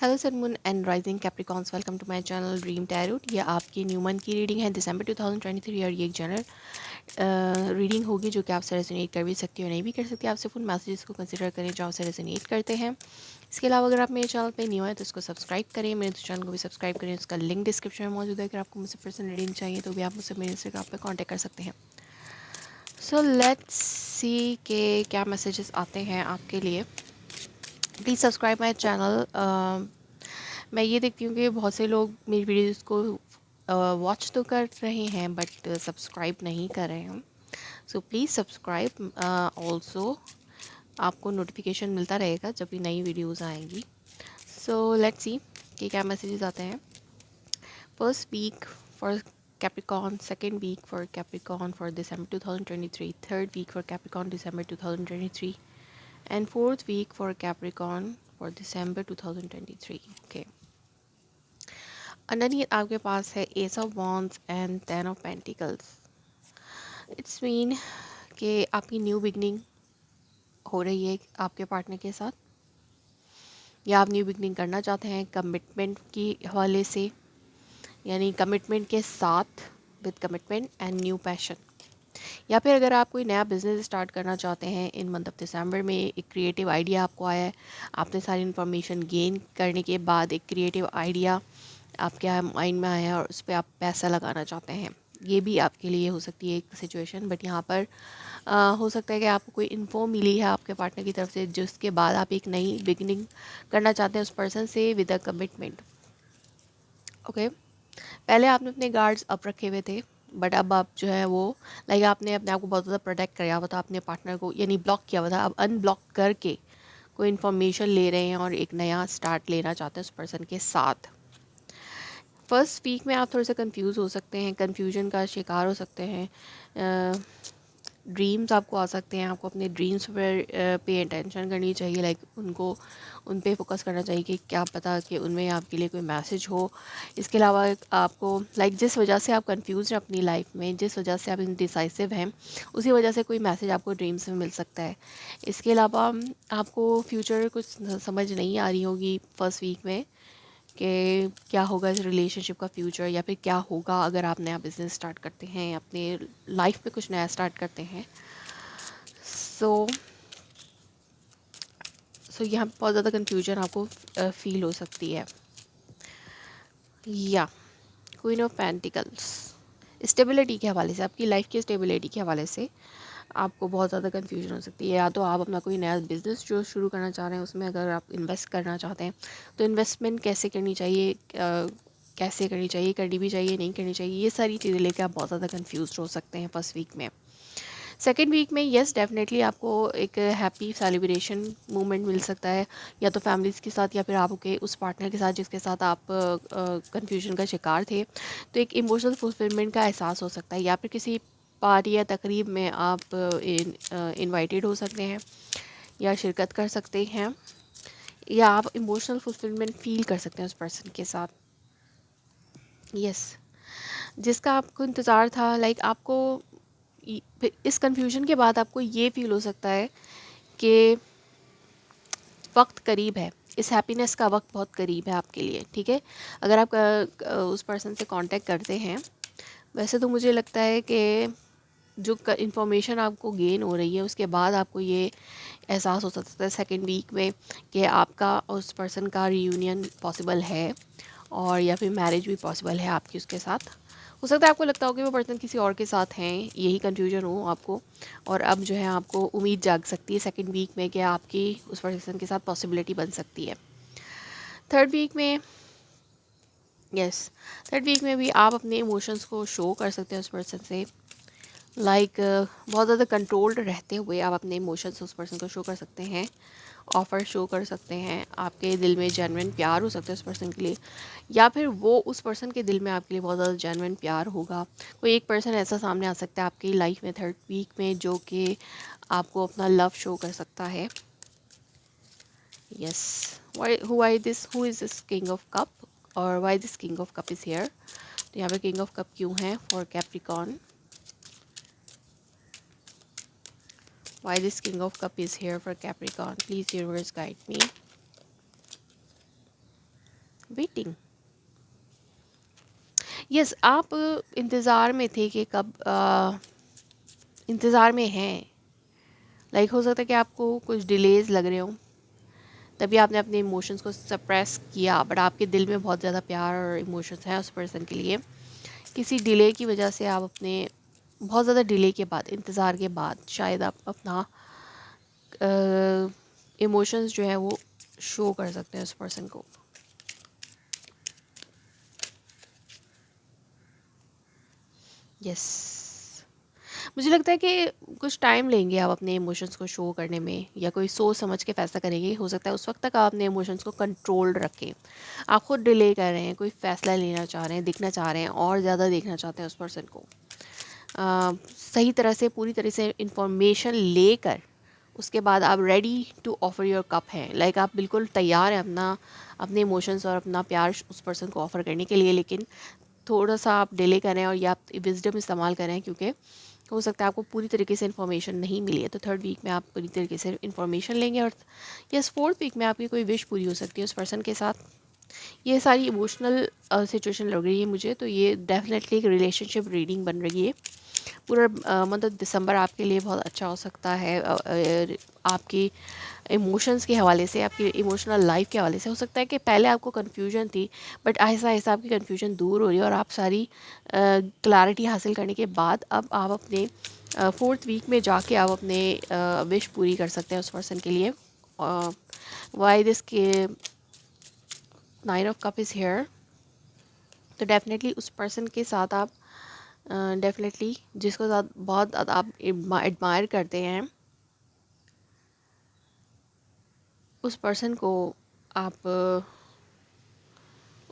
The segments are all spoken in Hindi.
Hello sun moon and rising Capricorns, welcome to my channel dream tarot. ये आपकी न्यू मंथ की रीडिंग है दिसंबर 2023 और ये एक जनरल रीडिंग होगी जो कि आपसे रेजोनेट कर भी सकती है और नहीं भी कर सकती। आप सिर्फ उन मैसेजेस को कंसिडर करें जो आपसे रेजोनेट करते हैं। इसके अलावा अगर आप मेरे चैनल पे न्यू है तो इसको सब्सक्राइब करें, मेरे चैनल को भी सब्सक्राइब करें। उसका लिंक डिस्क्रिप्शन में मौजूद है। अगर आपको मुझसे पर्सनल रीडिंग चाहिए तो भी आप मुझसे मेरे इंस्टाग्राम पर कॉन्टैक्ट कर सकते हैं। सो लेट्स सी के क्या मैसेजेस आते हैं आपके लिए। Please subscribe my channel. मैं ये देखती हूँ कि बहुत से लोग मेरी वीडियोज़ को वॉच तो कर रहे हैं बट सब्सक्राइब नहीं कर रहे हैं। So please subscribe. ऑल्सो आपको नोटिफिकेशन मिलता रहेगा जब भी नई वीडियोज़ आएंगी। सो लेट्स सी कि क्या मैसेजेस आते हैं। First week for Capricorn, second week for Capricorn for December 2023, third week for Capricorn December 2023, and fourth week for Capricorn for December 2023. Okay. Underneath आपके पास है S of wands and ten of pentacles. It's mean कि आपकी न्यू बिगनिंग हो रही है आपके पार्टनर के साथ, या आप न्यू बिगनिंग करना चाहते हैं कमिटमेंट की हवाले से, यानी कमिटमेंट के साथ, with commitment and new passion. या फिर अगर आप कोई नया बिजनेस स्टार्ट करना चाहते हैं इन मंथ ऑफ दिसंबर में, एक क्रिएटिव आइडिया आपको आया है, आपने सारी इन्फॉर्मेशन गेन करने के बाद एक क्रिएटिव आइडिया आपके माइंड में आया है और उस पर आप पैसा लगाना चाहते हैं। ये भी आपके लिए हो सकती है एक सिचुएशन। बट यहाँ पर हो सकता है कि आपको कोई इन्फो मिली है आपके पार्टनर की तरफ से जिसके बाद आप एक नई बिगनिंग करना चाहते हैं उस पर्सन से विद अ कमिटमेंट। ओके, पहले आपने अपने गार्ड्स अप रखे हुए थे बट अब आप जो है वो आपने अपने आप को बहुत ज़्यादा प्रोटेक्ट किया हुआ था अपने पार्टनर को, यानी ब्लॉक किया हुआ था। अब अनब्लॉक करके कोई इन्फॉर्मेशन ले रहे हैं और एक नया स्टार्ट लेना चाहते हैं उस पर्सन के साथ। फर्स्ट वीक में आप थोड़े से कंफ्यूज हो सकते हैं, कंफ्यूजन का शिकार हो सकते हैं। ड्रीम्स आपको आ सकते हैं, आपको अपने ड्रीम्स पर पे अटेंशन करनी चाहिए, उनको उन पे फोकस करना चाहिए कि क्या पता कि उनमें आपके लिए कोई मैसेज हो। इसके अलावा आपको जिस वजह से आप कंफ्यूज हैं अपनी लाइफ में, जिस वजह से आप इनडिसाइसिव हैं, उसी वजह से कोई मैसेज आपको ड्रीम्स में मिल सकता है। इसके अलावा आपको फ्यूचर कुछ समझ नहीं आ रही होगी फर्स्ट वीक में कि क्या होगा इस रिलेशनशिप का फ्यूचर, या फिर क्या होगा अगर आप नया बिजनेस स्टार्ट करते हैं, अपने लाइफ में कुछ नया स्टार्ट करते हैं। सो यहाँ पे बहुत ज़्यादा कन्फ्यूजन आपको फील हो सकती है। या क्वीन ऑफ पेंटिकल्स, स्टेबिलिटी के हवाले से, आपकी लाइफ की स्टेबिलिटी के हवाले से आपको बहुत ज़्यादा कन्फ्यूजन हो सकती है। या तो आप अपना कोई नया बिजनेस जो शुरू करना चाह रहे हैं उसमें अगर आप इन्वेस्ट करना चाहते हैं तो इन्वेस्टमेंट कैसे करनी चाहिए, कैसे करनी चाहिए, करनी भी चाहिए, नहीं करनी चाहिए, ये सारी चीज़ें लेकर आप बहुत ज़्यादा कन्फ्यूज हो सकते हैं फर्स्ट वीक में। सेकेंड वीक में येस डेफिनेटली आपको एक हैप्पी सेलिब्रेशन मोमेंट मिल सकता है, या तो फैमिलीज़ के साथ या फिर आपके उस पार्टनर के साथ जिसके साथ आप कन्फ्यूजन का शिकार थे। तो एक इमोशनल फुलफिलमेंट का एहसास हो सकता है, या फिर किसी पार्टी या तकरीब में आप इनवाइटेड हो सकते हैं या शिरकत कर सकते हैं, या आप इमोशनल फुलफिलमेंट फील कर सकते हैं उस पर्सन के साथ। यस, जिसका आपको इंतज़ार था, आपको इस कन्फ्यूजन के बाद आपको ये फील हो सकता है कि वक्त करीब है, इस हैप्पीनेस का वक्त बहुत करीब है आपके लिए। ठीक है, अगर आप उस पर्सन से कांटेक्ट करते हैं, वैसे तो मुझे लगता है कि जो इन्फॉर्मेशन आपको गेन हो रही है उसके बाद आपको ये एहसास हो सकता है सेकेंड वीक में कि आपका उस पर्सन का रियूनियन पॉसिबल है, और या फिर मैरिज भी पॉसिबल है आपकी उसके साथ। हो सकता है आपको लगता हो कि वो पर्सन किसी और के साथ हैं, यही कन्फ्यूजन हो आपको, और अब जो है आपको उम्मीद जाग सकती है सेकेंड वीक में कि आपकी उस पर्सन के साथ पॉसिबिलिटी बन सकती है। थर्ड वीक में यस, थर्ड वीक में भी आप अपने इमोशंस को शो कर सकते हैं उस पर्सन से। बहुत ज़्यादा कंट्रोल्ड रहते हुए आप अपने इमोशंस उस पर्सन को शो कर सकते हैं, ऑफ़र शो कर सकते हैं। आपके दिल में जेन्युइन प्यार हो सकता है उस पर्सन के लिए, या फिर वो उस पर्सन के दिल में आपके लिए बहुत ज़्यादा जेन्युइन प्यार होगा। कोई एक पर्सन ऐसा सामने आ सकता है आपकी लाइफ में थर्ड वीक में जो कि आपको अपना लव शो कर सकता है। Yes, who is this king of cup, और why this king of cup is here. तो यहाँ पे किंग ऑफ कप क्यों है for Capricorn, why this king of cup is here for Capricorn, please universe guide me. Waiting, yes आप इंतज़ार में थे कि कब इंतज़ार में हैं। लाइक हो सकता है कि आपको कुछ डिलेज लग रहे हो, तभी आपने अपने इमोशंस को सप्रेस किया, बट आपके दिल में बहुत ज़्यादा प्यार और इमोशंस हैं उस पर्सन के लिए। किसी डिले की वजह से आप अपने बहुत ज़्यादा डिले के बाद, इंतज़ार के बाद शायद आप अपना इमोशंस जो है वो शो कर सकते हैं उस पर्सन को। यस, मुझे लगता है कि कुछ टाइम लेंगे आप अपने इमोशंस को शो करने में, या कोई सोच समझ के फैसला करेंगे। हो सकता है उस वक्त तक आप अपने इमोशंस को कंट्रोल रखें। आप खुद डिले कर रहे हैं, कोई फैसला लेना चाह रहे हैं, दिखना चाह रहे हैं, और ज़्यादा देखना चाहते हैं उस पर्सन को। सही तरह से, पूरी तरह से इंफॉर्मेशन लेकर उसके बाद आप ready to offer your cup हैं। लाइक आप बिल्कुल तैयार हैं अपने इमोशंस और अपना प्यार उस पर्सन को ऑफ़र करने के लिए, लेकिन थोड़ा सा आप डिले करें और या आप विजडम इस्तेमाल करें, क्योंकि हो सकता है आपको पूरी तरीके से इन्फॉर्मेशन नहीं मिली है। तो थर्ड वीक में आप पूरी तरीके से इन्फॉर्मेशन लेंगे, और यस फोर्थ वीक में आपकी कोई विश पूरी हो सकती है उस पर्सन के साथ। ये सारी इमोशनल सिचुएशन लग रही है मुझे, तो ये डेफिनेटली एक रिलेशनशिप रीडिंग बन रही है। पूरा मतलब दिसंबर आपके लिए बहुत अच्छा हो सकता है। आपकी इमोशंस के हवाले से, आपकी इमोशनल लाइफ के हवाले से। हो सकता है कि पहले आपको कन्फ्यूजन थी, बट आहिस्ता आहिस्ता आपकी कन्फ्यूजन दूर हो रही है, और आप सारी क्लैरिटी हासिल करने के बाद अब आप अपने फोर्थ वीक में जाके आप अपने विश पूरी कर सकते हैं उस पर्सन के लिए। वाई दिस के nine of cup is here, तो डेफिनेटली उस पर्सन के साथ आप डेफिनेटली जिसको साथ बहुत आप एडमायर करते हैं, उस पर्सन को आप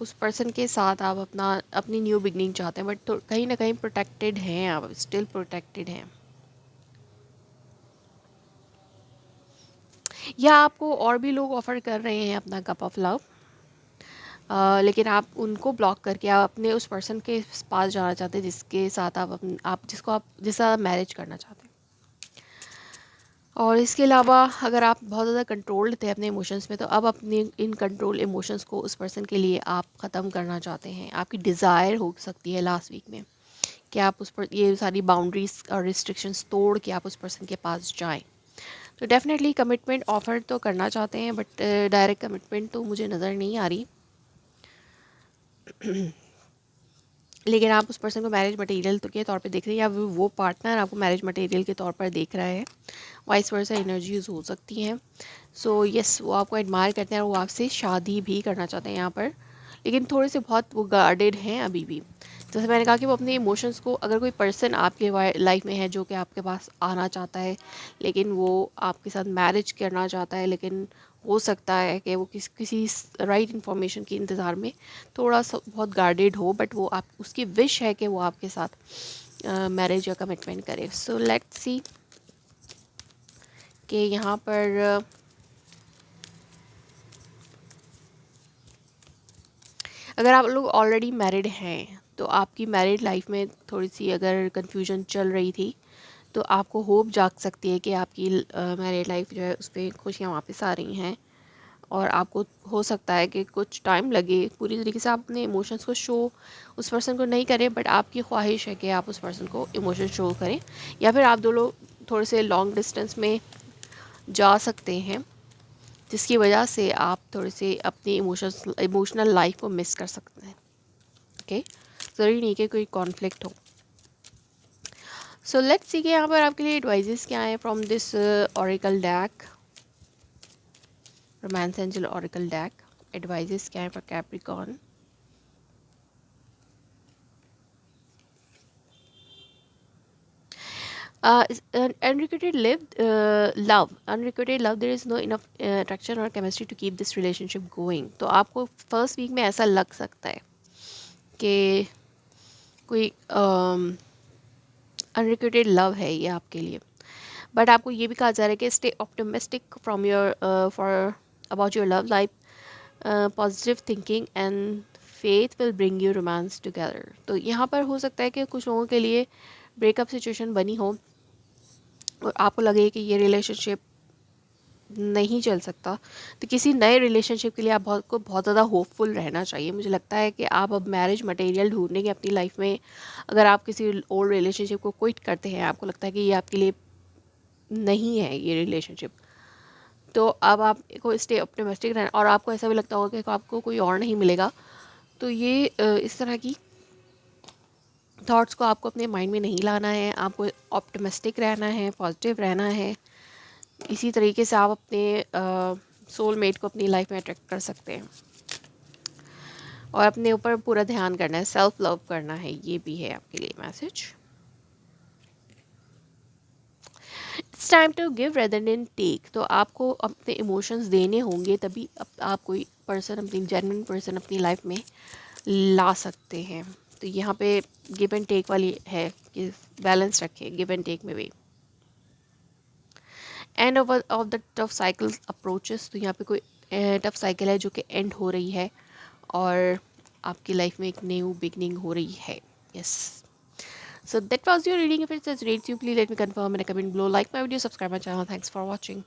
उस पर्सन के साथ आप अपनी न्यू बिगनिंग चाहते हैं, बट तो कहीं ना कहीं प्रोटेक्टेड हैं, आप स्टिल प्रोटेक्टेड हैं। या आपको और भी लोग ऑफ़र कर रहे हैं अपना कप ऑफ लव, लेकिन आप उनको ब्लॉक करके आप अपने उस पर्सन के पास जाना चाहते हैं जिसके साथ आप जिसके साथ मैरिज करना चाहते हैं। और इसके अलावा अगर आप बहुत ज़्यादा कंट्रोल्ड थे अपने इमोशंस में, तो अब अपने इन कंट्रोल इमोशंस को उस पर्सन के लिए आप ख़त्म करना चाहते हैं। आपकी डिज़ायर हो सकती है लास्ट वीक में कि आप उस पर ये सारी बाउंड्रीज और रिस्ट्रिक्शंस तोड़ के आप उस पर्सन के पास जाएं। तो डेफिनेटली कमिटमेंट ऑफ़र तो करना चाहते हैं, बट डायरेक्ट कमिटमेंट तो मुझे नज़र नहीं आ रही। लेकिन आप उस पर्सन को मैरिज मटेरियल के तौर पे देख रहे हैं, या वो पार्टनर आपको मैरिज मटेरियल के तौर पर देख रहा है। वाइस वर्सा एनर्जीज हो सकती हैं। सो यस, वो आपको एडमायर करते हैं और वो आपसे शादी भी करना चाहते हैं यहाँ पर, लेकिन थोड़े से बहुत वो गार्डेड हैं अभी भी। जैसे मैंने कहा कि वो अपने इमोशंस को, अगर कोई पर्सन आपके लाइफ में है जो कि आपके पास आना चाहता है, लेकिन वो आपके साथ मैरिज करना चाहता है, लेकिन हो सकता है कि वो किसी राइट इन्फॉर्मेशन के इंतज़ार में थोड़ा सा बहुत गार्डेड हो, बट वो आप उसकी विश है कि वो आपके साथ मैरिज या कमिटमेंट करे। सो लेट्स सी कि यहाँ पर अगर आप लोग ऑलरेडी मैरिड हैं, तो आपकी मैरिड लाइफ में थोड़ी सी अगर कन्फ्यूजन चल रही थी, तो आपको होप जाग सकती है कि आपकी मैरिड लाइफ जो है उस पर खुशियाँ वापस आ रही हैं। और आपको हो सकता है कि कुछ टाइम लगे, पूरी तरीके से आप अपने इमोशंस को शो उस पर्सन को नहीं करें, बट आपकी ख्वाहिश है कि आप उस पर्सन को इमोशन शो करें, या फिर आप दो लोग थोड़े से लॉन्ग डिस्टेंस में जा सकते हैं, जिसकी वजह से आप थोड़े से अपनी इमोशनल लाइफ को मिस कर सकते हैं। ओके, ज़रूरी नहीं कि कोई कॉन्फ्लिक्ट हो। सो लेट्स सी कि यहाँ पर आपके लिए एडवाइजेस क्या है from this oracle deck, romance angel oracle deck. Advises क्या है for Capricorn? Unrequited love, there is no enough attraction or chemistry to keep this relationship going. तो आपको फर्स्ट वीक में ऐसा लग सकता है कि कोई अनरिक्विटेड लव है ये आपके लिए, बट आपको ये भी कहा जा रहा है कि stay optimistic from your for about your love life, positive thinking and faith will bring you romance together. तो यहाँ पर हो सकता है कि कुछ लोगों के लिए ब्रेकअप सिचुएशन बनी हो और आपको लगे कि ये रिलेशनशिप नहीं चल सकता, तो किसी नए रिलेशनशिप के लिए आप बहुत ज़्यादा होपफुल रहना चाहिए। मुझे लगता है कि आप अब मैरिज मटेरियल ढूंढेंगे अपनी लाइफ में। अगर आप किसी ओल्ड रिलेशनशिप को क्विट करते हैं, आपको लगता है कि ये आपके लिए नहीं है ये रिलेशनशिप, तो अब आपको स्टे ऑप्टिमिस्टिक रहना, और आपको ऐसा भी लगता होगा कि आपको कोई और नहीं मिलेगा, तो ये इस तरह की थॉट्स को आपको अपने माइंड में नहीं लाना है। आपको ऑप्टिमिस्टिक रहना है, पॉजिटिव रहना है। इसी तरीके से आप अपने सोलमेट को अपनी लाइफ में अट्रैक्ट कर सकते हैं, और अपने ऊपर पूरा ध्यान करना है, सेल्फ लव करना है। ये भी है आपके लिए message. It's time to give rather than take. तो आपको अपने इमोशंस देने होंगे, तभी आप कोई पर्सन, अपनी जेन्युइन पर्सन अपनी लाइफ में ला सकते हैं। तो यहाँ पे गिव एंड टेक वाली है कि बैलेंस रखें गिव एंड टेक में भी। End of the tough cycle approaches. तो यहाँ पे कोई टफ साइकिल है जो कि एंड हो रही है, और आपकी लाइफ में एक न्यू बिगनिंग हो रही है। Yes, so that was your reading. If it says rates you, please let me confirm in a comment below. Like my video, subscribe my channel. Thanks for watching.